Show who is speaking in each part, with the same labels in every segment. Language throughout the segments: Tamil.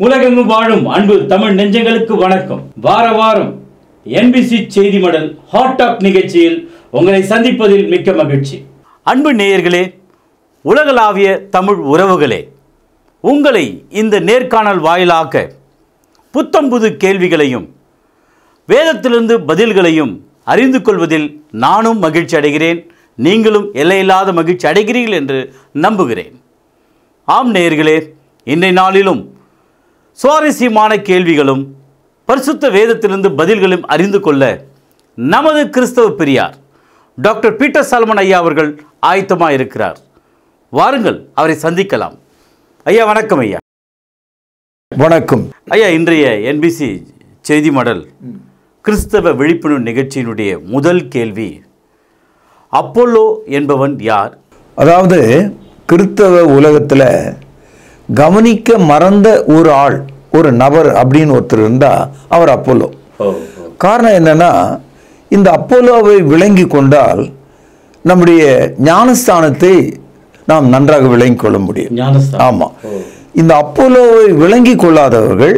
Speaker 1: உலகெங்கும் வாழும் அன்பு தமிழ் நெஞ்சங்களுக்கு வணக்கம். வார வாரம் NBC செய்தி மடல் ஹாட் டாக் நிகழ்ச்சியில் உங்களை சந்திப்பதில் மிக்க மகிழ்ச்சி. அன்பு நேயர்களே, உலகளாவிய தமிழ் உறவுகளே, உங்களை இந்த நேர்காணல் வாயிலாக புத்தம்புது கேள்விகளையும் வேதத்திலிருந்து பதில்களையும் அறிந்து கொள்வதில் நானும் மகிழ்ச்சி அடைகிறேன். நீங்களும் எல்லையில்லாத மகிழ்ச்சி அடைகிறீர்கள் என்று நம்புகிறேன். ஆம் நேயர்களே, இன்றைய நாளிலும் சுவாரஸ்யமான கேள்விகளும் பரிசுத்த வேதத்திலிருந்து பதில்களும் அறிந்து கொள்ள நமது கிறிஸ்தவ பெரியார் டாக்டர் பீட்டர் சாலமன் ஐயா அவர்கள் ஆயத்தமாக இருக்கிறார். வாருங்கள், அவரை சந்திக்கலாம். ஐயா வணக்கம். ஐயா
Speaker 2: வணக்கம்.
Speaker 1: ஐயா, இன்றைய NBC செய்தி மடல் கிறிஸ்தவ விழிப்புணர்வு நிகழ்ச்சியினுடைய முதல் கேள்வி, அப்போலோ என்பவன் யார்?
Speaker 2: அதாவது கிறிஸ்தவ உலகத்தில் கவனிக்க மறந்த ஒரு ஆள், ஒரு நபர் அப்படின்னு ஒருத்தர் இருந்தால் அவர் அப்போலோ. காரணம் என்னன்னா, இந்த அப்போலோவை விளங்கி கொண்டால் நம்முடைய ஞானஸ்தானத்தை நாம் நன்றாக விளங்கி கொள்ள முடியும். ஆமாம், இந்த அப்போலோவை விளங்கி கொள்ளாதவர்கள்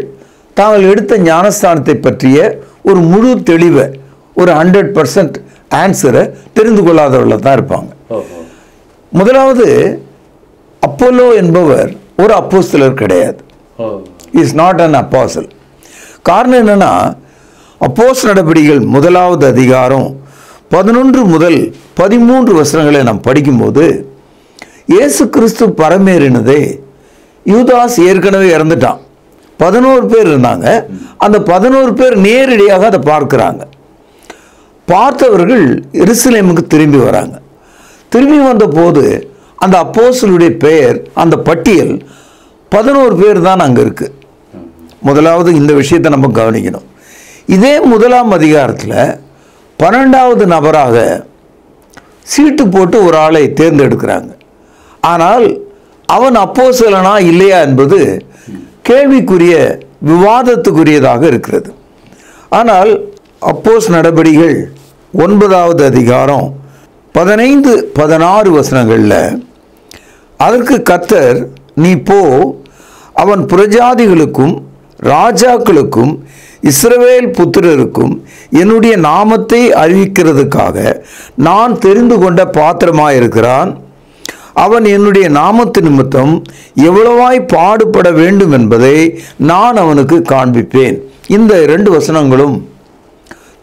Speaker 2: தாங்கள் எடுத்த ஞானஸ்தானத்தை பற்றிய ஒரு முழு தெளிவை, ஒரு 100% ஆன்சரை தெரிந்து கொள்ளாதவர்கள் தான் இருப்பாங்க. முதலாவது, அப்போலோ என்பவர் ஒரு அப்போஸ்தலர் கிடையாது. Is not an apostle. காரணம் என்னன்னா, அப்போஸ்தலர் நடபடிகள் 1வது அதிகாரம் 11 முதல் 13 வசனங்களை நாம் படிக்கும்போது, இயேசு கிறிஸ்து பரமேறினதே, யூதாஸ் ஏற்கனவே இறந்துட்டான், 11 பேர் இருந்தாங்க. அந்த 11 பேர் நேரடியாக அதை பார்க்கிறாங்க. பார்த்தவர்கள் எருசலேமுக்கு திரும்பி வராங்க. திரும்பி வந்த போது அந்த அப்போஸ்தலருடைய பெயர், அந்த பட்டியல் 11 பேர் தான் அங்கே இருக்கு. முதலாவது இந்த விஷயத்தை நம்ம கவனிக்கணும். இதே 1ஆம் அதிகாரத்தில் 12வது நபராக சீட்டு போட்டு ஒரு ஆளை தேர்ந்தெடுக்கிறாங்க. ஆனால் அவன் அப்போஸ்தலனா இல்லையா என்பது கேள்விக்குரிய, விவாதத்துக்குரியதாக இருக்கிறது. ஆனால் அப்போஸ்தலர் நடபடிகள் 9வது அதிகாரம் 15-16 வசனங்களில், அதற்கு கர்த்தர், நீ போ, அவன் புரஜாதிகளுக்கும் ராஜாக்களுக்கும் இஸ்ரவேல் புத்திரருக்கும் என்னுடைய நாமத்தை அறிவிக்கிறதுக்காக நான் தெரிந்து கொண்ட பாத்திரமாயிருக்கிறான். அவன் என்னுடைய நாமத்து நிமித்தம் எவ்வளவாய் பாடுபட வேண்டும் என்பதை நான் அவனுக்கு காண்பிப்பேன். இந்த 2 வசனங்களும்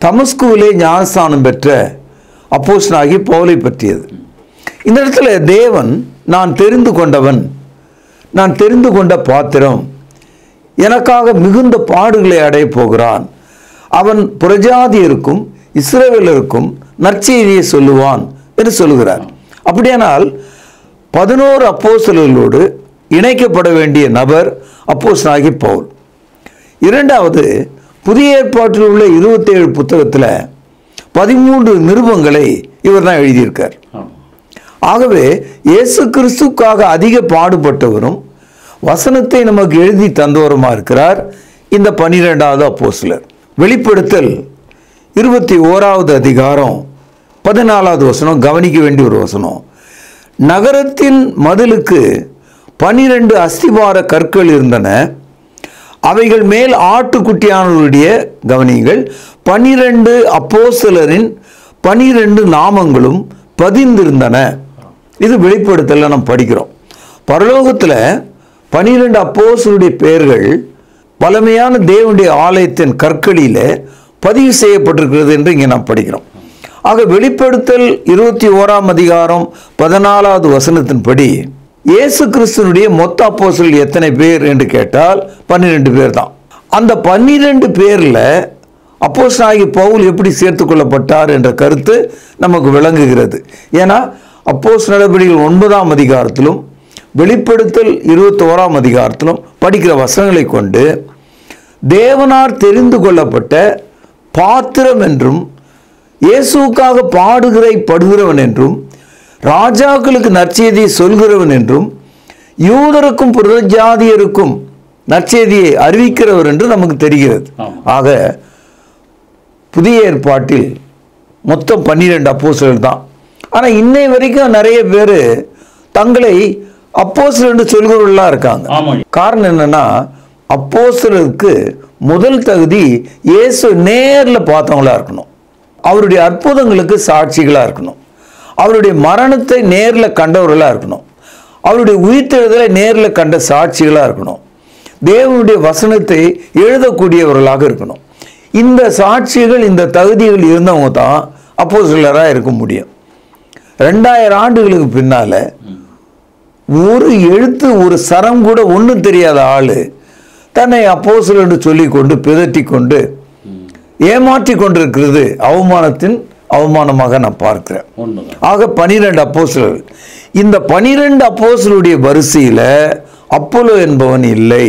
Speaker 2: தமஸ்குவிலே ஞானஸ்தானம் பெற்ற அப்போஸ்தலனாகிய பவுலை பற்றியது. இந்த இடத்துல தேவன், நான் தெரிந்து கொண்டவன், நான் தெரிந்து கொண்ட பாத்திரம், எனக்காக மிகுந்த பாடுகளை அடைய போகிறான், அவன் புரஜாதியருக்கும் இஸ்ரவேலருக்கும் நற்செய்தியை சொல்லுவான் என்று சொல்லுகிறார். அப்படியானால் 11 அப்போஸ்தலர்களோடு இணைக்கப்பட வேண்டிய நபர் அப்போஸ்தலனாகிய பவுல். இரண்டாவது, புதிய ஏற்பாட்டில் உள்ள 27 புத்தகத்தில் 13 நிருபங்களை இவர் தான் எழுதியிருக்கார். ஆகவே இயேசு கிறிஸ்துக்காக அதிக பாடுபட்டவரும் வசனத்தை நமக்கு எழுதி தந்தவருமா இருக்கிறார் இந்த 12வது அப்போஸ்தலர். வெளிப்படுத்தல் 21வது அதிகாரம் 14வது வசனம் கவனிக்க வேண்டிய ஒரு வசனம். நகரத்தின் மதிலுக்கு 12 அஸ்திபார கற்கள் இருந்தன, அவைகள் மேல் ஆட்டுக்குட்டியானவருடைய, கவனிங்கள், 12 அப்போஸ்தலரின் 12 நாமங்களும் பதிந்திருந்தன. இது வெளிப்படுத்தல நாம் படிக்கிறோம். பரலோகத்தில் 12 அப்போஸ்தலருடைய பெயர்கள் பழமையான தேவனுடைய ஆலயத்தின் கற்களில் பதிவு செய்யப்பட்டிருக்கிறது என்று இங்கே நாம் படிக்கிறோம். ஆக வெளிப்படுத்தல் 21ஆம் அதிகாரம் 14வது வசனத்தின்படி இயேசு கிறிஸ்துனுடைய மொத்த அப்போஸ்தலர்கள் எத்தனை பேர் என்று கேட்டால் 12 பேர் தான். அந்த 12 பேரில் அப்போஸ்தலனாகிய பவுல் எப்படி சேர்த்து கொள்ளப்பட்டார் என்ற கருத்து நமக்கு விளங்குகிறது. ஏன்னா அப்போஸ்தலர் நடபடிகள் 9ஆம் அதிகாரத்திலும் வெளிப்படுத்தல் 21ஆம் அதிகாரத்திலும் படிக்கிற வசனங்களை கொண்டு தேவனார் தெரிந்து கொள்ளப்பட்ட பாத்திரம் என்றும், இயேசுக்காக படுகிறவன் என்றும், ராஜாக்களுக்கு நற்செய்தியை சொல்கிறவன் என்றும், யூதருக்கும் புறஜாதியருக்கும் நற்செய்தியை அறிவிக்கிறவர் என்று நமக்கு தெரிகிறது. ஆக புதிய ஏற்பாட்டில் மொத்தம் 12 அப்போஸ்தலர்கள் தான். ஆனால் இன்னை வரைக்கும் நிறைய பேர் தங்களை அப்போஸ்தலர் என்று சொல்கிறவர்களாக இருக்காங்க. காரணம் என்னன்னா, அப்போஸ்தலருக்கு முதல் தகுதி இயேசு நேரில் பார்த்தவங்களா இருக்கணும், அவருடைய அற்புதங்களுக்கு சாட்சிகளாக இருக்கணும், அவருடைய மரணத்தை நேரில் கண்டவர்களாக இருக்கணும், அவருடைய உயிர்த்தெழுதலை நேரில் கண்ட சாட்சிகளாக இருக்கணும், தேவனுடைய வசனத்தை எழுதக்கூடியவர்களாக இருக்கணும். இந்த சாட்சிகள், இந்த தகுதிகள் இருந்தவங்க தான் அப்போஸ்தலராக இருக்க முடியும். 2000 ஆண்டுகளுக்கு பின்னால ஒரு எழுத்து, ஒரு சரம் கூட ஒன்றும் தெரியாத ஆளு தன்னை அப்போஸ்தலர் என்று சொல்லிக்கொண்டு பிதற்றி கொண்டு ஏமாற்றி கொண்டிருக்கிறது அவமானத்தின் அவமானமாக நான் பார்க்கிறேன். ஆக 12 அப்போஸ்தலர். இந்த 12 அப்போஸ்தலருடைய வரிசையில் அப்போலோ என்பவன் இல்லை.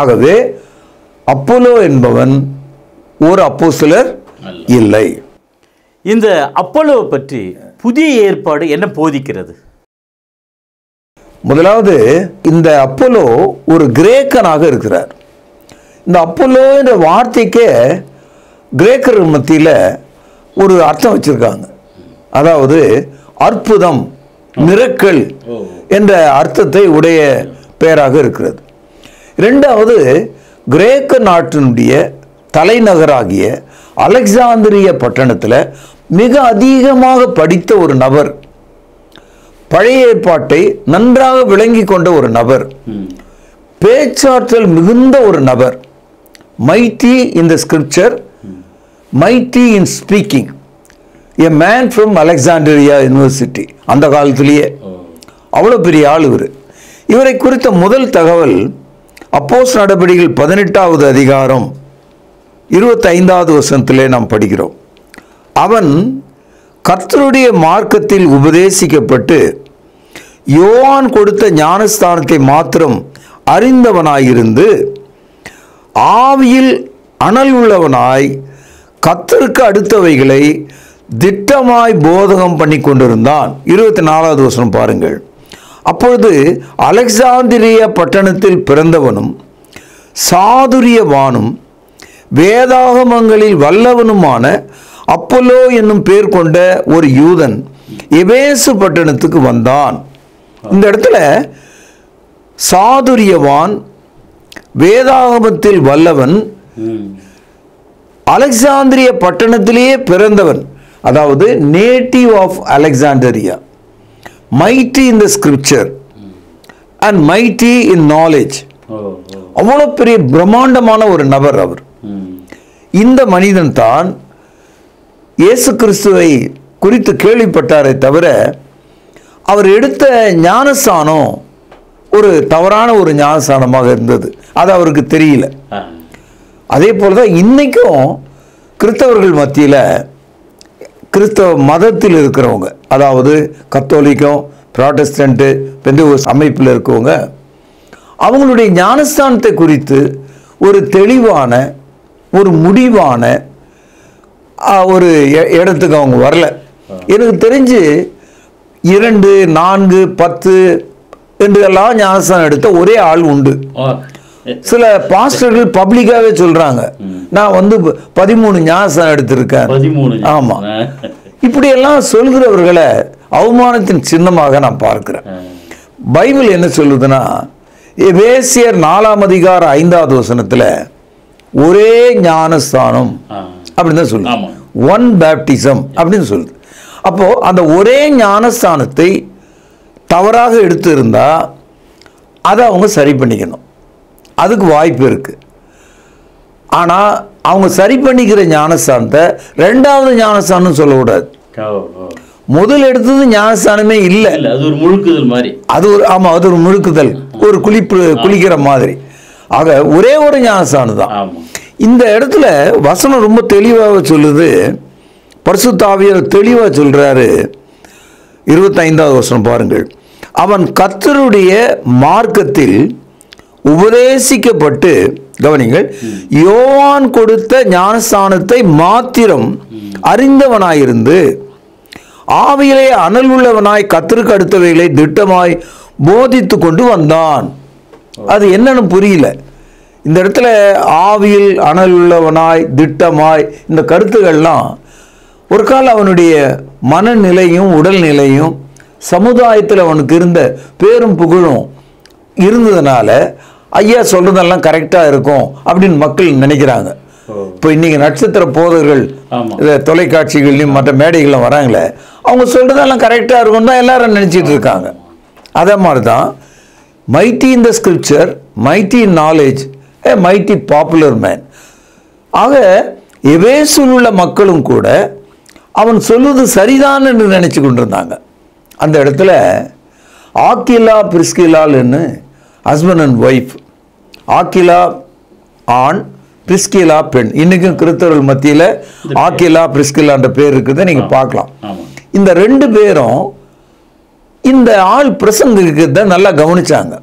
Speaker 2: ஆகவே அப்போலோ என்பவன் ஒரு அப்போஸ்தலர் இல்லை.
Speaker 1: இந்த அப்போலோவை பற்றி புதிய ஏற்பாடு என்ன போதிக்கிறது?
Speaker 2: முதலாவது, இந்த அப்போலோ ஒரு கிரேக்கனாக இருக்கிறார். இந்த அப்போலோ என்ற வார்த்தைக்கே கிரேக்கர் மத்தியில் ஒரு அர்த்தம் வச்சிருக்காங்க. அதாவது அற்புதம், மிரக்கல் என்ற அர்த்தத்தை உடைய பெயராக இருக்கிறது. இரண்டாவது, கிரேக்க நாட்டினுடைய தலைநகராகிய அலெக்சாந்திரிய பட்டணத்தில் மிக அதிகமாக படித்த ஒரு நபர், பழைய ஏற்பாட்டை நன்றாக விளங்கி கொண்ட ஒரு நபர், பேச்சாற்றல் மிகுந்த ஒரு நபர், mighty in the scripture, mighty in speaking, a man from Alexandria university. அந்த காலத்திலேயே அவ்வளோ பெரிய ஆள் இவர். இவரை குறித்த முதல் தகவல் அப்போஸ்தலர் நடபடிகள் 18வது அதிகாரம் 25வது வசனத்திலே நாம் படிக்கிறோம். அவன் கர்த்தருடைய மார்க்கத்தில் உபதேசிக்கப்பட்டு யோவான் கொடுத்த ஞானஸ்தானத்தை மாத்திரம் அறிந்தவனாயிருந்து ஆவியில் அனல் உள்ளவனாய் கர்த்தருக்கு அடுத்தவைகளை திட்டமாய் போதகம் பண்ணி கொண்டிருந்தான். 24வது வசனம் பாருங்கள். அப்பொழுது அலெக்சாந்திரிய பட்டணத்தில் பிறந்தவனும் சாதுரியவானும் வேதாகமங்களில் வல்லவனுமான அப்போலோ என்னும் பேர் கொண்ட ஒரு யூதன் எபேசு பட்டணத்துக்கு வந்தான். இந்த இடத்துல சாதுரியவான், வேதாகமத்தில் வல்லவன், அலெக்சாந்திரிய பட்டணத்திலேயே பிறந்தவன், அதாவது native of Alexandria, mighty in the scripture and mighty in knowledge. அவ்வளோ பெரிய பிரம்மாண்டமான ஒரு நபர் அவர். இந்த மனிதன் தான் இயேசு கிறிஸ்துவை குறித்து கேள்விப்பட்டாரே தவிர அவர் எடுத்த ஞானஸ்தானம் ஒரு தவறான ஒரு ஞானஸ்தானமாக இருந்தது, அது அவருக்கு தெரியல. அதே போல தான் இன்னைக்கும் கிறிஸ்தவர்கள் மத்தியில், கிறிஸ்தவ மதத்தில் இருக்கிறவங்க, அதாவது கத்தோலிக்கம், புராட்டஸ்டன்ட்டு, பெந்தகோஸ்து அமைப்பில் இருக்கவங்க, அவங்களுடைய ஞானஸ்தானத்தை குறித்து ஒரு தெளிவான, ஒரு முடிவான ஒரு இடத்துக்கு அவங்க வரல. எனக்கு தெரிஞ்சு 2, 4, 10 என்று எல்லாம் ஞானஸ்தானம் எடுத்த ஒரே ஆள் உண்டு. சில பாஸ்டர்கள் பப்ளிக்காவே சொல்றாங்க, நான் 13 ஞானஸ்தானம் எடுத்திருக்கேன். ஆமா, இப்படியெல்லாம் சொல்கிறவர்களை அவமானத்தின் சின்னமாக நான் பார்க்கிறேன். பைபிள் என்ன சொல்லுதுன்னா, எபேசியர் 4ஆம் அதிகாரம் 5வது வசனத்துல ஒரே ஞானஸ்தானம் அப்படின்னு தான் சொல்லுது, ஒன் பேப்டிசம் அப்படின்னு சொல்லுது. அப்போ அந்த ஒரே ஞானஸ்தானத்தை தவறாக எடுத்து இருந்தா அதை அவங்க சரி பண்ணிக்கணும், அதுக்கு வாய்ப்பு இருக்கு. ஆனா அவங்க சரி பண்ணிக்கிற ஞானஸ்தானத்தை 2வது ஞானஸ்தானம் சொல்லக்கூடாது. முதல் எடுத்தது ஞானஸ்தானமே இல்லை,
Speaker 1: அது ஒரு முழுக்குதல் மாதிரி.
Speaker 2: அது ஒரு முழுக்குதல், ஒரு குளிக்கிற மாதிரி. ஆக ஒரே ஒரு ஞானஸ்தானம் தான். இந்த இடத்துல வசனம் ரொம்ப தெளிவாக சொல்லுது, பரிசுத்த ஆவியார் தெளிவாக சொல்றாரு. 25வது வசனம் பாருங்கள். அவன் கர்த்தருடைய மார்க்கத்தில் உபதேசிக்கப்பட்டு, கவனிங்கள், யோவான் கொடுத்த ஞானஸ்தானத்தை மாத்திரம் அறிந்தவனாயிருந்து ஆவியிலே அனல் உள்ளவனாய் கர்த்தருக்கு அடுத்தவைகளை திட்டமாய் போதித்து கொண்டு வந்தான். அது என்னன்னு புரியல. இந்த இடத்துல ஆவியில் அனல் உள்ளவனாய், திட்டமாய், இந்த கருத்துக்கள்லாம் ஒரு காலம் அவனுடைய மனநிலையும் உடல்நிலையும் சமுதாயத்தில் அவனுக்கு இருந்த பேரும் புகழும் இருந்ததுனால ஐயா சொல்றதெல்லாம் கரெக்டா இருக்கும் அப்படின்னு மக்கள் நினைக்கிறாங்க. இப்போ இன்னைக்கு நட்சத்திர போதர்கள் தொலைக்காட்சிகள்லையும் மற்ற மேடைகள்லாம் வராங்களே, அவங்க சொல்றதெல்லாம் கரெக்டா இருக்கும் தான் எல்லாரும் நினைச்சிட்டு இருக்காங்க. அதே மாதிரி தான் mighty in the scripture, mighty in knowledge, A mighty popular man. ஆக எபேசில் உள்ள மக்களும் கூட அவன் சொல்வது சரிதான் என்று நினைச்சு கொண்டிருந்தாங்க. அந்த இடத்துல ஆக்கிலா பிரிஸ்கிலால்னு ஹஸ்பண்ட் அண்ட் ஒய்ஃப், ஆக்கிலா ஆண், பிரிஸ்கிலா பெண். இன்னைக்கும் கிறிஸ்தவர்கள் மத்தியில் ஆக்கிலா பிரிஸ்கிலான்ற பேர் இருக்குது, நீங்க பார்க்கலாம். இந்த ரெண்டு பேரும் இந்த ஆள் பிரசங்கிக்கிறத நல்லா கவனிச்சாங்க.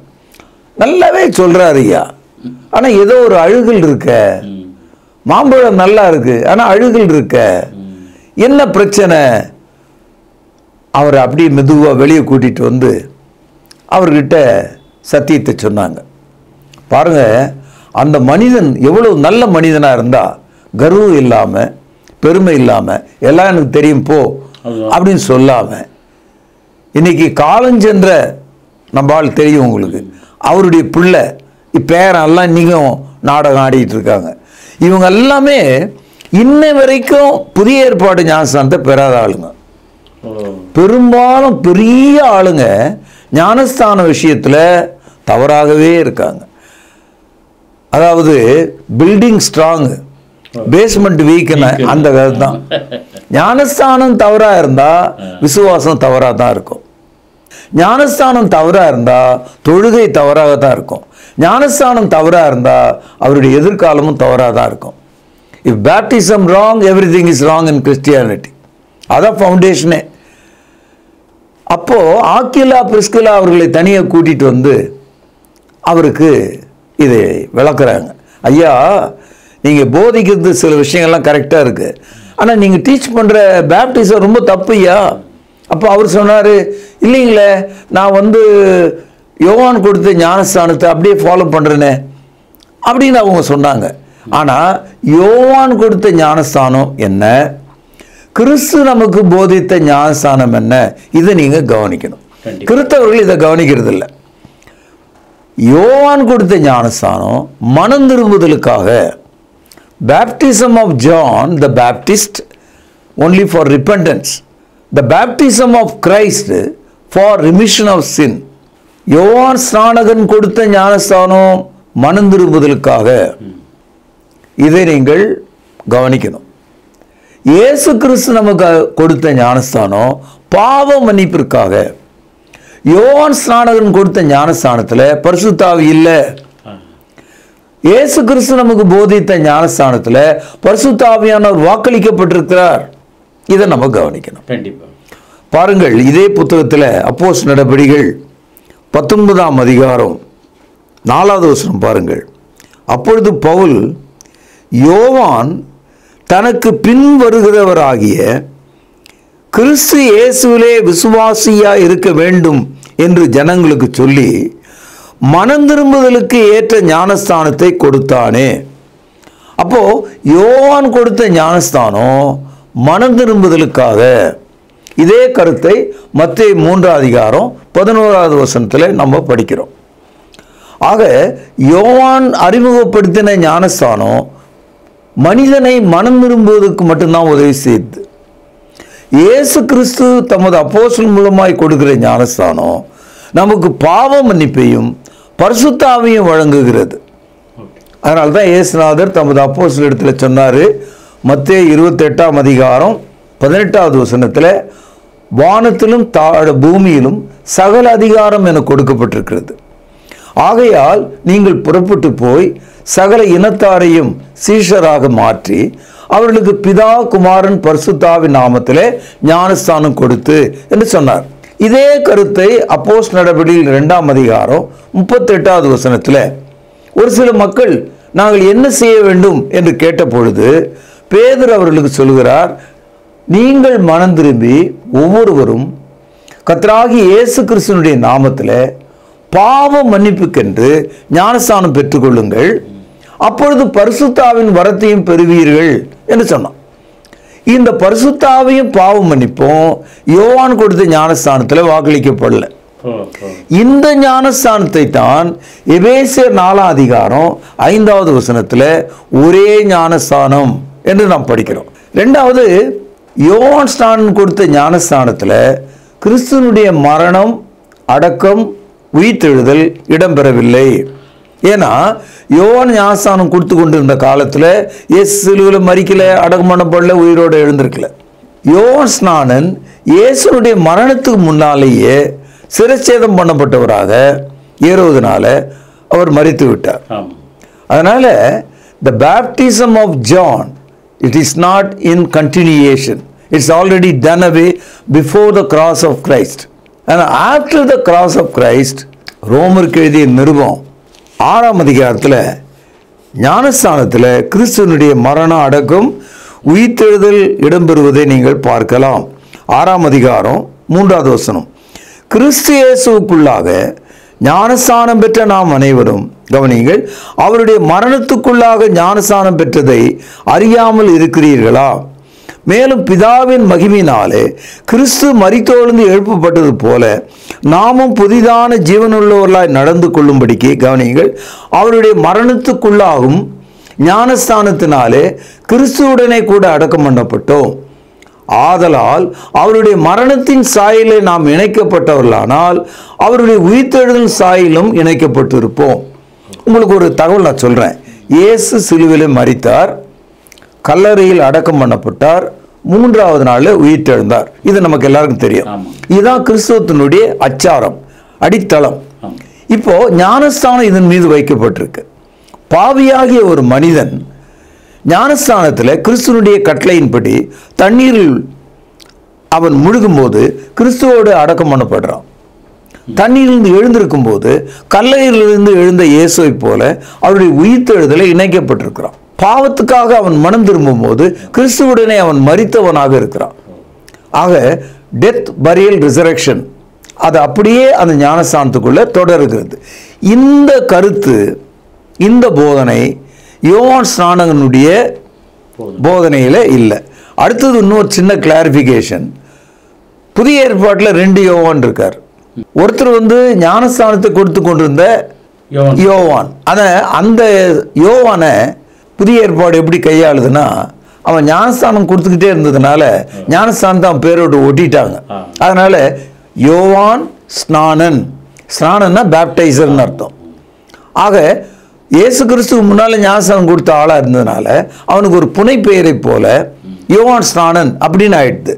Speaker 2: நல்லாவே சொல்றாரு ஐயா, ஆனா ஏதோ ஒரு அழுகல் இருக்க, மாம்பழம் நல்லா இருக்கு ஆனா அழுகல் இருக்க, என்ன பிரச்சனை? அவரை அப்படியே மெதுவா வெளியே கூட்டிட்டு வந்து அவர்கிட்ட சத்தியத்தை சொன்னாங்க. பாருங்க, அந்த மனிதன் எவ்வளவு நல்ல மனிதனா இருந்தா, கர்வம் இல்லாம, பெருமை இல்லாம, எல்லாம் எனக்கு தெரியும் போ அப்படின்னு சொல்லாம, இன்னைக்கு காலஞ்சென்ற நம்ம ஆள் தெரியும் உங்களுக்கு, அவருடைய பிள்ளை பேரெல்லாம் இன்னைக்கும் நாடகம் ஆடிட்டு இருக்காங்க. இவங்க எல்லாமே இன்ன வரைக்கும் புதிய ஏற்பாடு ஞானஸ்தானத்தை பெறாத ஆளுங்க. பெரும்பாலும் பெரிய ஆளுங்க ஞானஸ்தான விஷயத்துல தவறாகவே இருக்காங்க. அதாவது பில்டிங் ஸ்ட்ராங், பேஸ்மெண்ட் வீக், அந்த கதை தான். ஞானஸ்தானம் தவறா இருந்தா விசுவாசம் தவறா தான் இருக்கும். ஞானஸ்தானம் தவறா இருந்தா தொழுகை தவறாக தான் இருக்கும். ஞானஸ்தானம் தவறா இருந்தா அவருடைய எதிர்காலமும் தவறா தான் இருக்கும். If baptism wrong, everything is wrong in Christianity. அதான் ஃபவுண்டேஷனே. அப்போ ஆக்கிலா பிரிஸ்கிலா அவர்களை தனியாக கூட்டிட்டு வந்து அவருக்கு இதை விளக்குறாங்க. ஐயா, நீங்க போதிக்கிறது சில விஷயங்கள்லாம் கரெக்டா இருக்கு, ஆனா நீங்க டீச் பண்ற பேப்டிசம் ரொம்ப தப்பு ஐயா. அப்போ அவர் சொன்னாரு, இல்லைங்களே நான் யோவான் கொடுத்த ஞானஸ்தானத்தை அப்படியே ஃபாலோ பண்றேனே அப்படின்னு அவங்க சொன்னாங்க. ஆனா யோவான் கொடுத்த ஞானஸ்தானம் என்ன, கிறிஸ்து நமக்கு போதித்த ஞானஸ்தானம் என்ன, இதை நீங்க கவனிக்கணும். கிறிஸ்தவர்கள் இதை கவனிக்கிறது இல்லை. யோவான் கொடுத்த ஞானஸ்தானம் மனம் திரும்புதலுக்காக, baptism of John the Baptist only for repentance, the baptism of Christ for remission of sin. யோவான் ஸ்நானகன் கொடுத்த ஞானஸ்தானம் மனம் திரும்புதலுக்காக, இதை நீங்கள் கவனிக்கணும். இயேசு கிறிஸ்து நமக்கு கொடுத்த ஞானஸ்தானம் பாவ மன்னிப்பிற்காக. யோவான் ஸ்நானகன் கொடுத்த ஞானஸ்தானத்துல பரிசுத்த ஆவி இல்ல. இயேசு கிறிஸ்து நமக்கு போதித்த ஞானஸ்தானத்துல பரிசுத்த ஆவியானவர் வாக்களிக்கப்பட்டிருக்கிறார். இதை நம்ம கவனிக்கணும். பாருங்கள், இதே புத்தகத்துல அப்போஸ்தலர் நடபடிகள் 19ஆம் அதிகாரம் 4வது வசனம் பாருங்கள். அப்பொழுது பவுல், யோவான் தனக்கு பின் வருகிறவராகிய கிறிஸ்து இயேசுவிலே விசுவாசியா இருக்க வேண்டும் என்று ஜனங்களுக்கு சொல்லி மனம் திரும்புதலுக்கு ஏற்ற ஞானஸ்தானத்தை கொடுத்தானே. அப்போ யோவான் கொடுத்த ஞானஸ்தானம் மனம் திரும்புதலுக்காக. இதே கருத்தை மத்தேயு 3ஆம் அதிகாரம் 11வது வசனத்தில் நம்ம படிக்கிறோம். ஆக யோவான் அறிமுகப்படுத்தின ஞானஸ்தானம் மனிதனை மனம் திரும்புவதற்கு மட்டும்தான் உதவி செய்யுது. இயேசு கிறிஸ்து தமது அப்போஸ்தலர் மூலமாய் கொடுக்கிற ஞானஸ்தானம் நமக்கு பாவ மன்னிப்பையும் பரிசுத்த ஆவியையும் வழங்குகிறது. அதனால தான் இயேசுநாதர் தமது அப்போஸ்தலர் இடத்துல சொன்னாரு, மத்தேயு 28ஆம் அதிகாரம் 18வது வசனத்தில், வானத்திலும் பூமியிலும் சகல அதிகாரம் என கொடுக்கப்பட்டிருக்கிறது. ஆகையால் நீங்கள் புறப்பட்டு போய் சகல இனத்தாரையும் சீஷராக மாற்றி அவர்களுக்கு பிதா குமாரன் பரிசுத்தாவின் நாமத்திலே ஞானஸ்தானம் கொடுத்து என்று சொன்னார். இதே கருத்தை அப்போஸ்தலர் நடபடிகள் 2ஆம் அதிகாரம் 38வது வசனத்தில் ஒரு சில மக்கள் நாங்கள் என்ன செய்ய வேண்டும் என்று கேட்ட பொழுது பேதுரு அவர்களுக்கு சொல்கிறார், நீங்கள் மனம் திரும்பி ஒவ்வொருவரும் கர்த்தராகிய இயேசு கிறிஸ்துவினுடைய நாமத்தில் பாவ மன்னிப்புக்கென்று ஞானஸ்தானம் பெற்றுக்கொள்ளுங்கள், அப்பொழுது பரிசுத்தாவின் வரத்தையும் பெறுவீர்கள் என்று சொன்னான். இந்த பரிசுத்தாவையும் பாவ மன்னிப்பும் யோவான் கொடுத்த ஞானஸ்தானத்தில் வாக்களிக்கப்படல. இந்த ஞானஸ்தானத்தை தான் எபேசியர் 4ஆம் அதிகாரம் 5வது வசனத்துல ஒரே ஞானஸ்தானம் என்று நாம் படிக்கிறோம். இரண்டாவது, யோவான் ஸ்நானன் கொடுத்த ஞானஸ்தானத்துல கிறிஸ்துவனுடைய மரணம், அடக்கம், உயிர்த்தெழுதல் இடம்பெறவில்லை. ஏன்னா யோவான் ஞானஸ்தானம் கொடுத்து கொண்டிருந்த காலத்துல இயேசு சிலுவையில் மரிக்கல, அடக்கம் பண்ணப்படல, உயிரோடு எழுந்திருக்கல. யோவான் ஸ்நானன் இயேசுனுடைய மரணத்துக்கு முன்னாலேயே சிரச்சேதம் பண்ணப்பட்டவராக ஏறுவதனால அவர் மரித்து விட்டார். அதனால the baptism of John, it is not in continuation, it's already done away before the cross of Christ. And after the cross of Christ, ரோமருக்கு எழுதிய நிருபம் 6ஆம் அதிகாரத்தில் ஞானஸ்தானத்தில் கிறிஸ்துவனுடைய மரணம், அடக்கம், உயிர்த்தெழுதல் இடம்பெறுவதை நீங்கள் பார்க்கலாம். 6ஆம் அதிகாரம் 3வது வசனம், கிறிஸ்து இயேசுவுக்குள்ளாக ஞானஸ்தானம் பெற்ற நாம் அனைவரும், கவனிங்கள், அவருடைய மரணத்துக்குள்ளாக ஞானஸ்தானம் பெற்றதை அறியாமல் இருக்கிறீர்களா? மேலும் பிதாவின் மகிமையினாலே கிறிஸ்து மரித்தெழுந்து எழுப்பப்பட்டது போல நாமும் புதிதான ஜீவனுள்ளவர்களாய் நடந்து கொள்ளும்படிக்கு, கவனிங்கள், அவருடைய மரணத்துக்குள்ளாகும் ஞானஸ்தானத்தினாலே கிறிஸ்துவுடனே கூட அடக்கம் பண்ணப்பட்டோம். ஆதலால் அவருடைய மரணத்தின் சாயலை நாம் இணைக்கப்பட்டவர்களானால் அவருடைய உயிர்த்தெழுதல் சாயிலும் இணைக்கப்பட்டிருப்போம். உங்களுக்கு ஒரு தகவல் நான் சொல்றேன். இயேசு சிலுவையில் மரித்தார், கல்லறையில் அடக்கம் பண்ணப்பட்டார், 3வது நாள் உயிர்த்தெழுந்தார். இது நமக்கு எல்லாருக்கும் தெரியும். இதுதான் கிறிஸ்துவத்தினுடைய அச்சாரம், அடித்தளம். இப்போ ஞானஸ்தானம் இதன் மீது வைக்கப்பட்டிருக்கு. பாவியாகிய ஒரு மனிதன் ஞானஸ்தானத்தில் கிறிஸ்துவனுடைய கட்டளையின்படி தண்ணீரில் அவன் முழுகும்போது கிறிஸ்துவோடு அடக்கம் பண்ணப்படுறான். தண்ணீரிலிருந்து எழுந்திருக்கும் போது கல்லையிலிருந்து எழுந்த இயேசுவை போல அவருடைய உயிர்த்தெழுதலை இணைக்கப்பட்டிருக்கிறான். பாவத்துக்காக அவன் மனம் திரும்பும் போது கிறிஸ்துவுடனே அவன் மரித்தவனாக இருக்கிறான். ஆக டெத், பரியல், ரிசரக்ஷன் அது அப்படியே அந்த ஞானஸ்தானத்துக்குள்ள தொடர்கிறது. இந்த கருத்து, இந்த போதனை யோவான் ஸ்நானகனுடைய போதனையில் இல்லை. அடுத்தது இன்னொரு சின்ன கிளாரிஃபிகேஷன். புதிய ஏற்பாட்டில் 2 யோவான் இருக்கார். ஒருத்தர் ஞானஸ்தானத்தை கொடுத்து கொண்டிருந்த யோவான். அந்த யோவானை புதிய ஏற்பாடு எப்படி கையாளுதுன்னா, அவன் ஞானஸ்தானம் கொடுத்துக்கிட்டே இருந்ததுனால ஞானஸ்தானத்தை அவன் பேரோடு ஒட்டிட்டாங்க. அதனால யோவான் ஸ்நானன், ஸ்நானன்னா பேப்டைசர்னு அர்த்தம். ஆக இயேசு கிறிஸ்துக்கு முன்னால் ஞானஸ்தானம் கொடுத்த ஆளாக இருந்ததுனால அவனுக்கு ஒரு புனை பெயரை போல யோவான் ஸ்நானன் அப்படின்னு ஆயிடுது.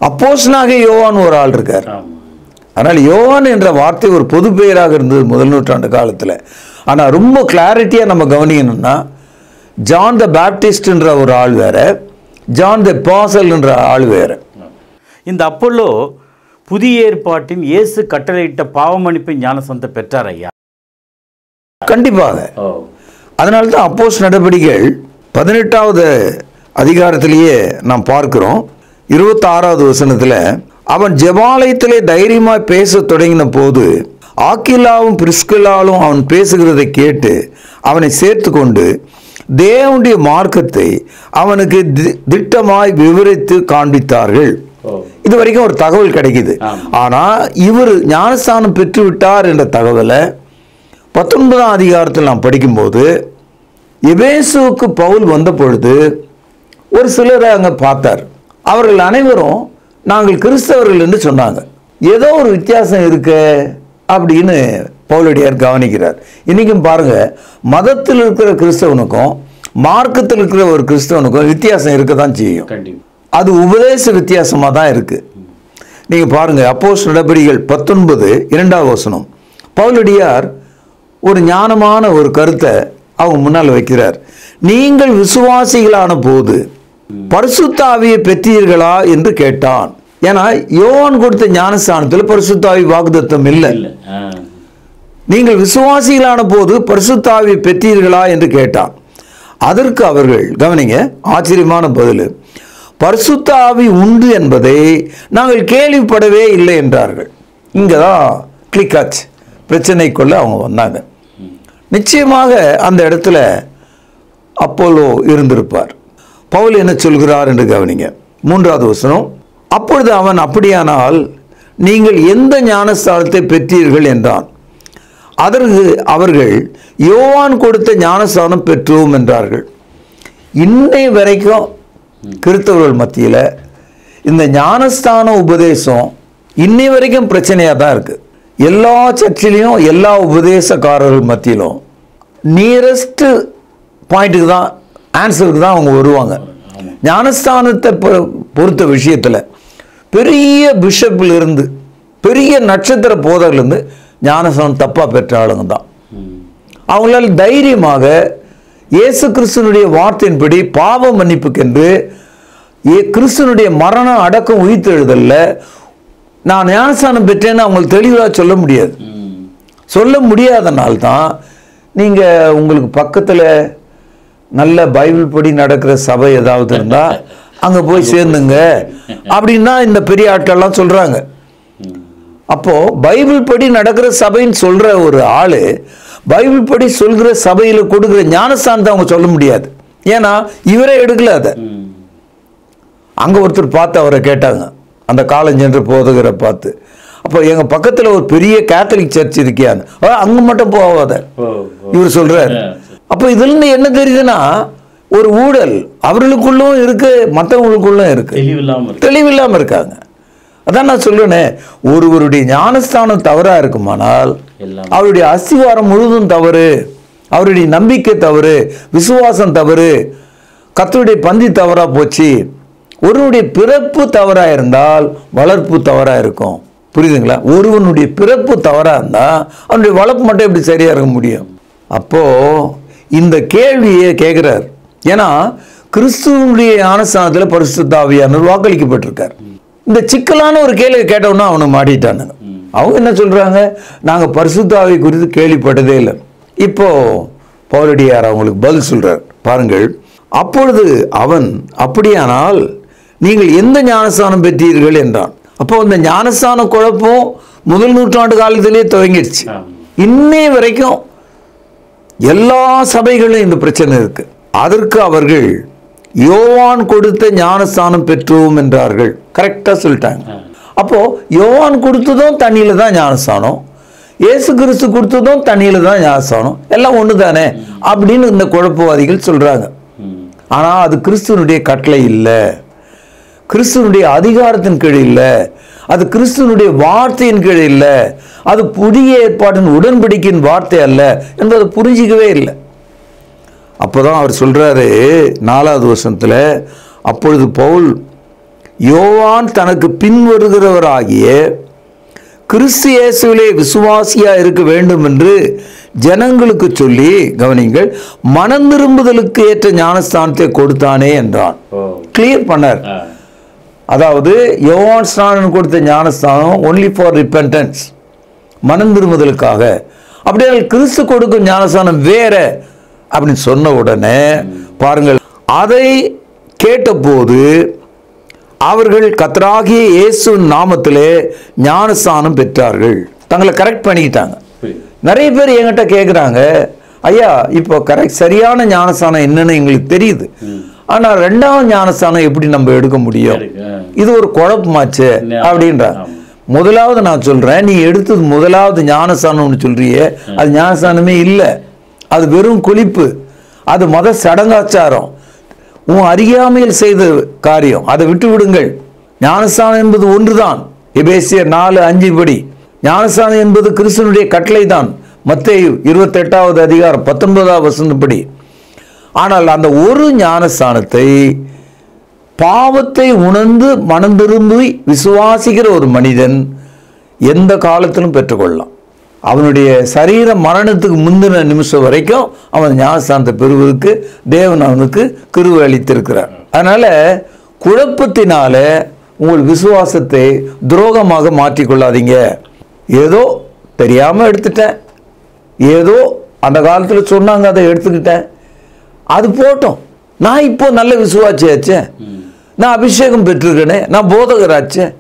Speaker 2: அப்போஸ்தலனாக யோவான் ஒரு ஆள் இருக்கார். அதனால் யோவான் என்ற வார்த்தை ஒரு பொது பெயராக இருந்தது முதல் நூற்றாண்டு காலத்தில். ஆனால் ரொம்ப கிளாரிட்டியாக நம்ம கவனிக்கணும்னா, ஜான் த பேப்டிஸ்ட் என்ற ஒரு ஆள் வேற, ஜான் த அப்பாசல் என்ற ஆள் வேற.
Speaker 1: இந்த அப்போலோ புதிய ஏற்பாட்டின் இயேசு கட்டளையிட்ட பாவமன்னிப்பு ஞானஸ்தானத்தை பெற்றார் ஐயா.
Speaker 2: கண்டிப்பாக. அதனால்தான் அப்போஸ்தலர் நடபடிகள் 18வது அதிகாரத்திலேயே நாம் பார்க்கிறோம். 26வது வசனத்தில், அவன் ஜெபாலயத்திலே தைரியமாய் பேச தொடங்கின போது ஆக்கிலாவும் பிரிஸ்கில்லாவும் அவன் பேசுகிறதை கேட்டு அவனை சேர்த்து கொண்டு தேவனுடைய மார்க்கத்தை அவனுக்கு திட்டமாய் விவரித்து காண்பித்தார்கள். இது வரைக்கும் ஒரு தகவல் கிடைக்குது. ஆனா இவர் ஞானஸ்தானம் பெற்று விட்டார் என்ற தகவலை 19ஆம் அதிகாரத்தில் நாம் படிக்கும்போது, எபேசுவுக்கு பவுல் வந்த பொழுது ஒரு சிலரை அங்கே பார்த்தார். அவர்கள் அனைவரும் நாங்கள் கிறிஸ்தவர்கள் என்று சொன்னாங்க. ஏதோ ஒரு வித்தியாசம் இருக்கு அப்படின்னு பவுலடியார் கவனிக்கிறார். இன்னைக்கும் பாருங்க, மதத்தில் இருக்கிற கிறிஸ்தவனுக்கும் மார்க்கத்தில் இருக்கிற ஒரு கிறிஸ்தவனுக்கும் வித்தியாசம் இருக்க தான் செய்யும். அது உபதேச வித்தியாசமாக தான் இருக்கு. நீங்க பாருங்க, அப்போஸ்தலர் நடபடிகள் 19:2 வசனம், பவுலடியார் ஒரு ஞானமான ஒரு கருத்தை அவங்க முன்னால் வைக்கிறார். நீங்கள் விசுவாசிகளான போது பரிசுத்த ஆவியை பெற்றீர்களா என்று கேட்டான். ஏன்னா யோவான் கொடுத்த ஞானஸ்தானத்தில் பரிசுத்த ஆவி வாக்குத்தத்தம் இல்லை. நீங்கள் விசுவாசிகளான போது பரிசுத்த ஆவியை பெற்றீர்களா என்று கேட்டான். அதற்கு அவர்கள், கவனிங்க, ஆச்சரியமான பதில், பரிசுத்த ஆவி உண்டு என்பதை நாங்கள் கேள்விப்படவே இல்லை என்றார்கள். இங்கதான் கிளிக் ஆச்சு, பிரச்சனைக்குள்ள அவங்க வந்தாங்க. நிச்சயமாக அந்த இடத்துல அப்போலோ இருந்திருப்பார். பவுல் என்ன சொல்கிறார் என்று கவனிங்க. 3வது வசனம், அப்பொழுது அவன், அப்படியானால் நீங்கள் எந்த ஞானஸ்தானத்தை பெற்றீர்கள் என்றான். அதற்கு அவர்கள் யோவான் கொடுத்த ஞானஸ்தானம் பெற்றோம் என்றார்கள். இன்னை வரைக்கும் கிறிஸ்தவர்கள் மத்தியில் இந்த ஞானஸ்தான உபதேசம் இன்னை வரைக்கும் பிரச்சனையாக தான் இருக்கு. எல்லா சர்ச்சிலையும் எல்லா உபதேசக்காரர்கள் மத்தியிலும் நியரஸ்ட் பாயிண்ட்டுக்கு தான், ஆன்சருக்கு தான் அவங்க வருவாங்க. ஞானஸ்தானத்தை பொறுத்த விஷயத்தில் பெரிய பிஷப்ல இருந்து பெரிய நட்சத்திர போதர்லேருந்து ஞானஸ்தானம் தப்பாக பெற்ற ஆளுங்க தான். அவங்களால் தைரியமாக இயேசு கிறிஸ்துனுடைய வார்த்தையின்படி பாவ மன்னிப்புக்கென்று கிறிஸ்துனுடைய மரணம் அடக்கம் உயிர்த்தெழுதல்ல நான் ஞானஸ்தானம் பெற்றேன்னு அவங்களுக்கு தெளிவாக சொல்ல முடியாது. சொல்ல முடியாதனால்தான் நீங்கள் உங்களுக்கு பக்கத்தில் நல்ல பைபிள் படி நடக்கிற சபை ஏதாவது இருந்தால் அங்கே போய் சேர்ந்துங்க அப்படின்னா இந்த பெரிய ஆட்கள்லாம் சொல்கிறாங்க. அப்போது பைபிள் படி நடக்கிற சபைன்னு சொல்கிற ஒரு ஆள் பைபிள் படி சொல்கிற சபையில் கொடுக்குற ஞானஸ்தானத்தை அவங்க சொல்ல முடியாது. ஏன்னா இவரே எடுக்கல அதை. அங்கே ஒருத்தர் பார்த்து அவரை கேட்டாங்க, அந்த காலஞ்சென்ற போதகரை பார்த்து, அப்போ எங்கள் பக்கத்தில் ஒரு பெரிய கேத்தலிக் சர்ச் இருக்கியான்னு. அங்கே மட்டும் போகாத இவர் சொல்கிறார். அப்போ இதுலேருந்து என்ன தெரியுதுன்னா ஒரு ஊழல் அவர்களுக்குள்ளும் இருக்கு, மற்றவங்களுக்குள்ளும் இருக்கு, தெளிவில்லாமல் இருக்காங்க. அதான் நான் சொல்லுவேனே, ஒருவருடைய ஞானஸ்தானம் தவறாக இருக்குமானால் அவருடைய அஸ்திவாரம் முழுதும் தவறு, அவருடைய நம்பிக்கை தவறு, விசுவாசம் தவறு, கர்த்தருடைய பந்தி தவறா போச்சு. ஒருவனுடைய பிறப்பு தவறா இருந்தால் வளர்ப்பு தவறா இருக்கும். புரியுதுங்களா? ஒருவனுடைய பிறப்பு தவறா இருந்தா அவனுடைய வளர்ப்பு மட்டும் எப்படி சரியா இருக்க முடியும்? அப்போ இந்த கேள்வியை கேட்கிறார். ஏன்னா கிறிஸ்துவனுடைய ஞானஸ்தானத்தில் பரிசுத்த ஆவியானவர் வாக்களிக்கப்பட்டிருக்கார். இந்த சிக்கலான ஒரு கேள்வி கேட்டோம்னா அவனை மாட்டிட்டானுங்க. அவங்க என்ன சொல்றாங்க, நாங்க பரிசுத்த ஆவி குறித்து கேள்விப்பட்டதே இல்லை. இப்போ பவுலடியார் அவங்களுக்கு பதில் சொல்றார் பாருங்கள். அப்பொழுது அவன், அப்படியானால் நீங்கள் எந்த ஞானஸ்தானம் பெற்றீர்கள் என்றான். அப்போ அந்த ஞானஸ்தான குழப்பம் முதல் நூற்றாண்டு காலத்திலே துவங்கிடுச்சு. இன்னே வரைக்கும் எல்லா சபைகளும் இந்த பிரச்சனை இருக்கு. அதற்கு அவர்கள் யோவான் கொடுத்த ஞானஸ்தானம் பெற்றோம் என்றார்கள். கரெக்டா சொல்லிட்டாங்க. அப்போ யோவான் கொடுத்ததும் தண்ணியில தான் ஞானஸ்தானம், இயேசு கிறிஸ்து கொடுத்ததும் தண்ணியில தான் ஞானஸ்தானம், எல்லாம் ஒன்று தானே அப்படின்னு இந்த குழப்பவாதிகள் சொல்றாங்க. ஆனா அது கிறிஸ்துவனுடைய கட்டளை இல்லை, கிறிஸ்துவனுடைய அதிகாரத்தின் கீழ் இல்லை, அது கிறிஸ்துவனுடைய வார்த்தையின் கீழ் இல்லை, அது புதிய ஏற்பாட்டின் உடன்படிக்கையின் வார்த்தை அல்ல என்பதை புரிஞ்சிக்கவே இல்லை. அப்போதான் அவர் சொல்றாரு 4வது வசனத்துல, அப்பொழுது பவுல் யோவான் தனக்கு பின்வருகிறவராகிய கிறிஸ்து இயேசுவிலே விசுவாசியா இருக்க வேண்டும் என்று ஜனங்களுக்கு சொல்லி, கவனிங்கள், மனம் திரும்புதலுக்கு ஏற்ற ஞானஸ்தானத்தை கொடுத்தானே என்றான். கிளியர் பண்ணார். அதாவது யோவான் ஸ்நானன் கொடுத்த ஞானஸ்தானம் ஒன்லி ஃபார் ரிப்பென்டன்ஸ், மனம் திரும்புதலுக்காக. அப்படியே கிறிஸ்து கொடுக்கும் ஞானஸ்தானம் வேற அப்படின்னு சொன்ன உடனே பாருங்கள், அதை கேட்டபோது அவர்கள் கர்த்தராகிய இயேசு நாமத்திலே ஞானஸ்தானம் பெற்றார்கள். தங்களை கரெக்ட் பண்ணிக்கிட்டாங்க. நிறைய பேர் என்கிட்ட கேட்குறாங்க, ஐயா இப்போ கரெக்ட் சரியான ஞானஸ்தானம் என்னன்னு எங்களுக்கு தெரியுது, ஆனால் 2வது ஞானஸ்தானம் எப்படி நம்ம எடுக்க முடியும், இது ஒரு குழப்பமாச்சு அப்படின்றாங்க. முதலாவது நான் சொல்றேன், நீ எடுத்தது முதலாவது ஞானஸ்தானம்னு சொல்றியே, அது ஞானஸ்தானமே இல்லை, அது வெறும் குளிப்பு, அது மத சடங்காச்சாரம், உன் அறியாமையில் செய்த காரியம், அதை விட்டு விடுங்கள். ஞானஸ்தானம் என்பது ஒன்றுதான். எபேசியர் 4:5 படி ஞானஸ்தானம் என்பது கிறிஸ்துவனுடைய கட்டளை தான். மத்தேயு 28வது அதிகாரம் 19வது வசனப்படி. ஆனால் அந்த ஒரு ஞானஸ்தானத்தை பாவத்தை உணர்ந்து மனம் திரும்பி விசுவாசிக்கிற ஒரு மனிதன் எந்த காலத்திலும் பெற்றுக்கொள்ளலாம். அவனுடைய சரீர மரணத்துக்கு முந்தின நிமிஷம் வரைக்கும் அவன் ஞானஸ்தானத்தை பெறுவதற்கு தேவன் அவனுக்கு கிருபை அளித்திருக்கிறார். அதனால குழப்பத்தினால உங்கள் விசுவாசத்தை துரோகமாக மாற்றிக்கொள்ளாதீங்க. ஏதோ தெரியாம எடுத்துட்டேன், ஏதோ அந்த காலத்தில் சொன்னாங்க அதை எடுத்துக்கிட்டேன், அது போட்டோம், நான் இப்போ நல்ல விசுவாசியாச்சே, நான் அபிஷேகம் பெற்றிருக்கேனே, நான் போதகராச்சேன்,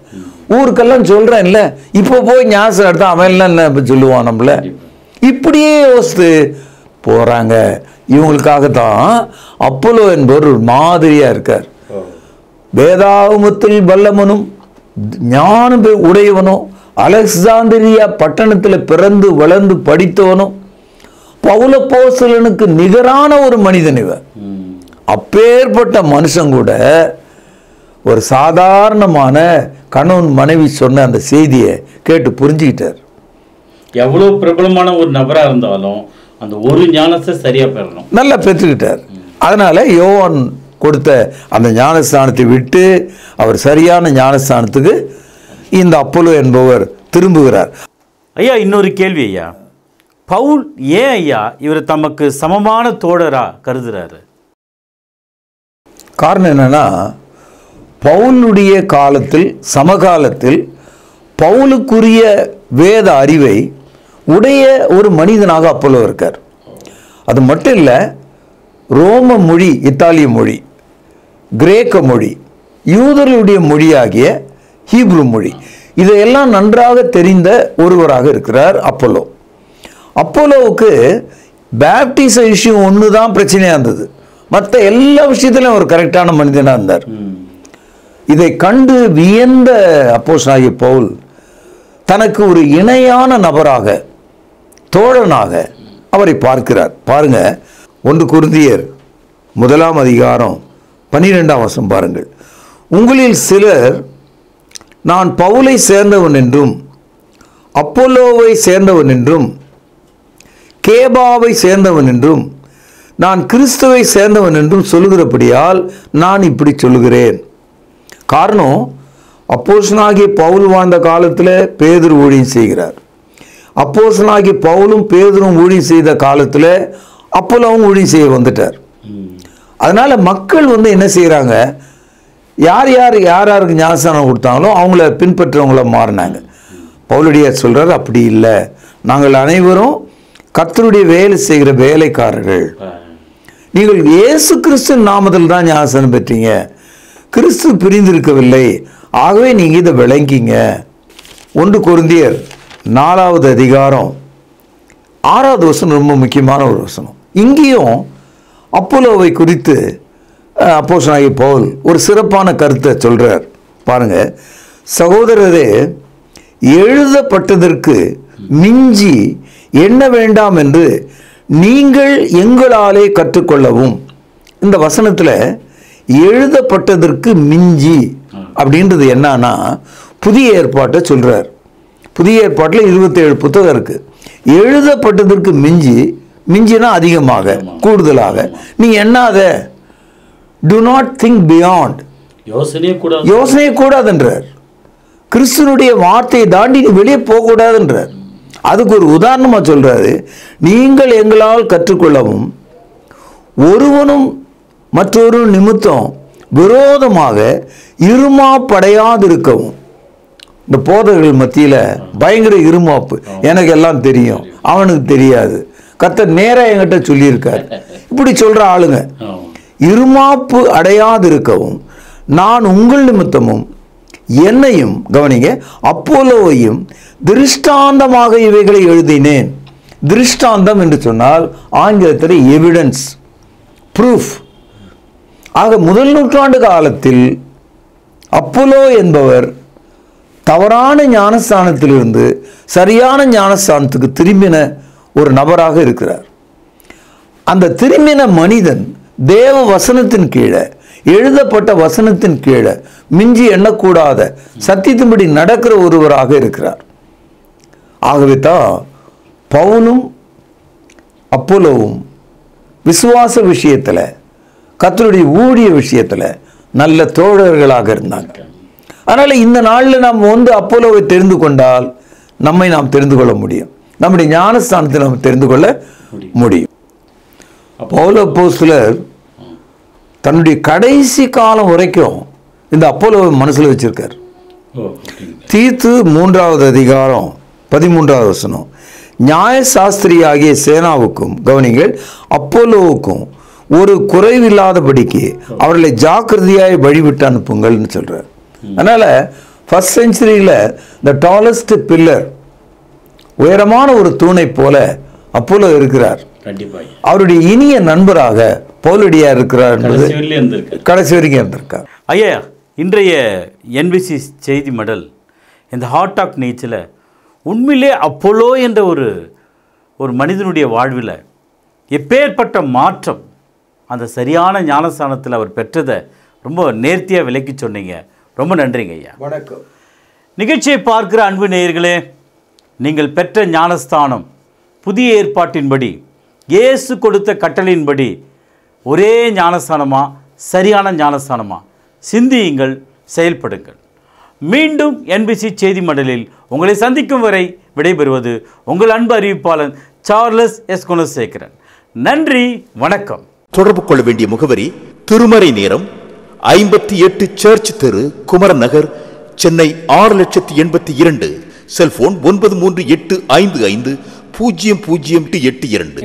Speaker 2: ஊருக்கெல்லாம் சொல்றேன் இல்ல, இப்போ போய் ஞாபகம் எடுத்தா அவன் என்ன சொல்லுவான் நம்மள, இப்படியே யோசித்து போறாங்க. இவங்களுக்காகத்தான் அப்போலோ என்பவர் ஒரு மாதிரியா இருக்கார். வேதாகமத்தில் வல்லமனும் ஞானம் உடையவனும் அலெக்சாந்திரியா பட்டணத்தில் பிறந்து வளர்ந்து படித்தவனும் பவுலப்போஸ்தலனுக்கு நிகரான ஒரு மனிதன் இவன். அப்பேற்பட்ட மனுஷன் கூட ஒரு சாதாரணமான கணவன் மனைவி சொன்ன அந்த செய்தியை கேட்டு புரிஞ்சுக்கிட்டார்.
Speaker 1: எவ்வளவு பிரபலமான ஒரு நபரா இருந்தாலும் அந்த ஒரு ஞானத்தை சரியா பெறணும்,
Speaker 2: நல்லா பெற்றுக்கிட்டார். அதனால யோவான் கொடுத்த அந்த ஞானஸ்தானத்தை விட்டு அவர் சரியான ஞானஸ்தானத்துக்கு இந்த அப்போலோ என்பவர் திரும்புகிறார்.
Speaker 1: ஐயா, இன்னொரு கேள்வி ஐயா, பவுல் ஏன் ஐயா இவர் தமக்கு சமமான தோழரா கருதுறாரு?
Speaker 2: காரணம் என்னன்னா, பவுலுடைய காலத்தில் சமகாலத்தில் பவுலுக்குரிய வேத அறிவை உடைய ஒரு மனிதனாக அப்போலோ இருக்கார். அது மட்டும் இல்லை, ரோம மொழி, இத்தாலிய மொழி, கிரேக்க மொழி, யூதர்களுடைய மொழியாகிய ஹீப்ரு மொழி, இதையெல்லாம் நன்றாக தெரிந்த ஒருவராக இருக்கிறார் அப்போலோ. அப்போலோவுக்கு பேப்டிச இஷ்யூ ஒன்று தான் பிரச்சனையாக இருந்தது. மற்ற எல்லா விஷயத்திலும் ஒரு கரெக்டான மனிதனாக இருந்தார். இதை கண்டு வியந்த அப்போஸ்தலனாகிய பவுல் தனக்கு ஒரு இணையான நபராக, தோழனாக அவரை பார்க்கிறார். பாருங்க, 1 கொரிந்தியர் 1:12 பாருங்கள். உங்களில் சிலர் நான் பவுலை சேர்ந்தவன் என்றும் அப்போலோவை சேர்ந்தவன் என்றும் கேபாவை சேர்ந்தவன் என்றும் நான் கிறிஸ்துவை சேர்ந்தவன் என்றும் சொல்லுகிறபடியால் நான் இப்படி சொல்லுகிறேன். காரணம், அப்போஸ்தலனாகிய பவுல் வாழ்ந்த காலத்தில் பேதுரு ஊழியம் செய்கிறார். அப்போஸ்தலனாகிய பவுலும் பேதுரும் ஊழியம் செய்த காலத்தில் அப்போலோவும் ஊழியம் செய்ய வந்துட்டார். அதனால மக்கள் என்ன செய்கிறாங்க, யாருக்கு ஞானஸ்தானம் கொடுத்தாங்களோ அவங்கள பின்பற்றவங்கள மாறினாங்க. பவுலடியார் சொல்றார், அப்படி இல்லை, நாங்கள் அனைவரும் கர்த்தருடைய வேலை செய்கிற வேலைக்காரர்கள். நீங்கள் இயேசு கிறிஸ்து நாமத்தில் தான் ஞானஸ்தானம் பெற்றீங்க, கிறிஸ்து பிரிந்திருக்கவில்லை. ஆகவே நீங்க இதை விளங்கிங்க. 1 கொரிந்தியர் 4:6 ரொம்ப முக்கியமான ஒரு வசனம். இங்கேயும் அப்போலோவை குறித்து அப்போஸ்தலனாகிய பவுல் ஒரு சிறப்பான கருத்தை சொல்றார். பாருங்க, சகோதரரே, எழுதப்பட்டதற்கு மிஞ்சி எண்ண வேண்டாம் என்று நீங்கள் எங்களாலே கற்றுக்கொள்ளவும். இந்த வசனத்தில் எழுதப்பட்டதற்கு மிஞ்சி அப்படின்றது என்னன்னா, புதிய ஏற்பாட்டை சொல்றார். புதிய ஏற்பாட்டில் 27 புத்தகம் இருக்கு. எழுதப்பட்டதற்கு மிஞ்சினா அதிகமாக, கூடுதலாக நீ எண்ணாத, டு நாட் திங்க் பியாண்ட், யோசனையே கூடாதுன்றார். கிறிஸ்துனுடைய வார்த்தையை தாண்டி நீ வெளியே போகக்கூடாதுன்றார். அதுக்கு ஒரு உதாரணமா சொல்றாரு, நீங்கள் எங்களால் கற்றுக்கொள்ளவும் ஒருவனும் மற்றொரு நிமித்தம் விரோதமாக இருமாப்படையாதிருக்கவும். இந்த போதகர்கள் மத்தியில் பயங்கர இருமாப்பு, எனக்கு எல்லாம் தெரியும் அவனுக்கு தெரியாது, கர்த்தர் நேரா என்கிட்ட சொல்லியிருக்கார், இப்படி சொல்ற ஆளுங்க. இருமாப்பு அடையாதிருக்கவும் நான் உங்கள் நிமித்தமும் என்னையும், கவனிங்க, அப்போலோவையும் திருஷ்டாந்தமாக இவைகளை எழுதினேன். திருஷ்டாந்தம் என்று சொன்னால் ஆங்கிலத்தில் எவிடன்ஸ், ப்ரூஃப். ஆக முதல் நூற்றாண்டு காலத்தில் அப்போலோ என்பவர் தவறான ஞானஸ்தானத்திலிருந்து சரியான ஞானஸ்தானத்துக்கு திரும்பின ஒரு நபராக இருக்கிறார். அந்த திரும்பின மனிதன் தேவ வசனத்தின் கீழே, எழுதப்பட்ட வசனத்தின் கீழே மிஞ்சி எண்ணக்கூடாத சத்தியத்தின்படி நடக்கிற ஒருவராக இருக்கிறார். ஆகவே தான் பவுலும் அப்போலோவும் விசுவாச விஷயத்தில், கர்த்தருடைய ஊழிய விஷயத்தில் நல்ல தோழர்களாக இருந்தாங்க. அதனால இந்த நாளில் நாம் அப்போலோவை தெரிந்து கொண்டால் நம்மை நாம் தெரிந்து கொள்ள முடியும், நம்முடைய ஞானஸ்தானத்தை நாம் தெரிந்து கொள்ள முடியும். பவுல் அப்போஸ்தலர் தன்னுடைய கடைசி காலம் வரைக்கும் இந்த அப்போலோவை மனசில் வச்சிருக்கார். தீத்து 3:13 நியாய சாஸ்திரியாகிய சேனாவுக்கும், கவனிங்கள், அப்போலோவுக்கும் ஒரு குறைவில்லாதபடிக்கு அவர்களை ஜாக்கிரதையாய் வழிவிட்டு அனுப்புங்கள்னு சொல்றார். அதனால ஃபர்ஸ்ட் செஞ்சுரியில் த டாலஸ்ட் பில்லர், உயரமான ஒரு தூணை போல அப்போலோ இருக்கிறார். அவருடைய இனிய நண்பராக பவுலடியார் இருக்கிறார், கடைசி வரைக்கும் இருந்திருக்கார்.
Speaker 1: ஐயா, இன்றைய என்பிசி செய்தி மடல் இந்த ஹாட் டாக் நிகழ்ச்சியில் உண்மையிலே அப்போலோ என்ற ஒரு மனிதனுடைய வாழ்வில் எப்பேற்பட்ட மாற்றம் அந்த சரியான ஞானஸ்தானத்தில் அவர் பெற்றதை ரொம்ப நேர்த்தியாக விளக்கி சொன்னீங்க. ரொம்ப நன்றிங்க ஐயா.
Speaker 2: வணக்கம்.
Speaker 1: நிகழ்ச்சியை பார்க்கிற அன்பு நேயர்களே, நீங்கள் பெற்ற ஞானஸ்தானம் புதிய ஏற்பாட்டின்படி இயேசு கொடுத்த கட்டளையின்படி ஒரே ஞானஸ்தானமா, சரியான ஞானஸ்தானமா? சிந்தியுங்கள், செயல்படுங்கள். மீண்டும் என்பிசி செய்தி மடலில் உங்களை சந்திக்கும் வரை விடைபெறுவது உங்கள் அன்பு அறிவிப்பாளன் சார்லஸ் எஸ் குணசேகரன். நன்றி, வணக்கம்.
Speaker 3: தொடர்பு கொள்ள வேண்டிய முகவரி: திருமறை நேரம், 58 சர்ச் தெரு, குமரன் நகர், சென்னை 6,82,000. செல்போன் 9385500882.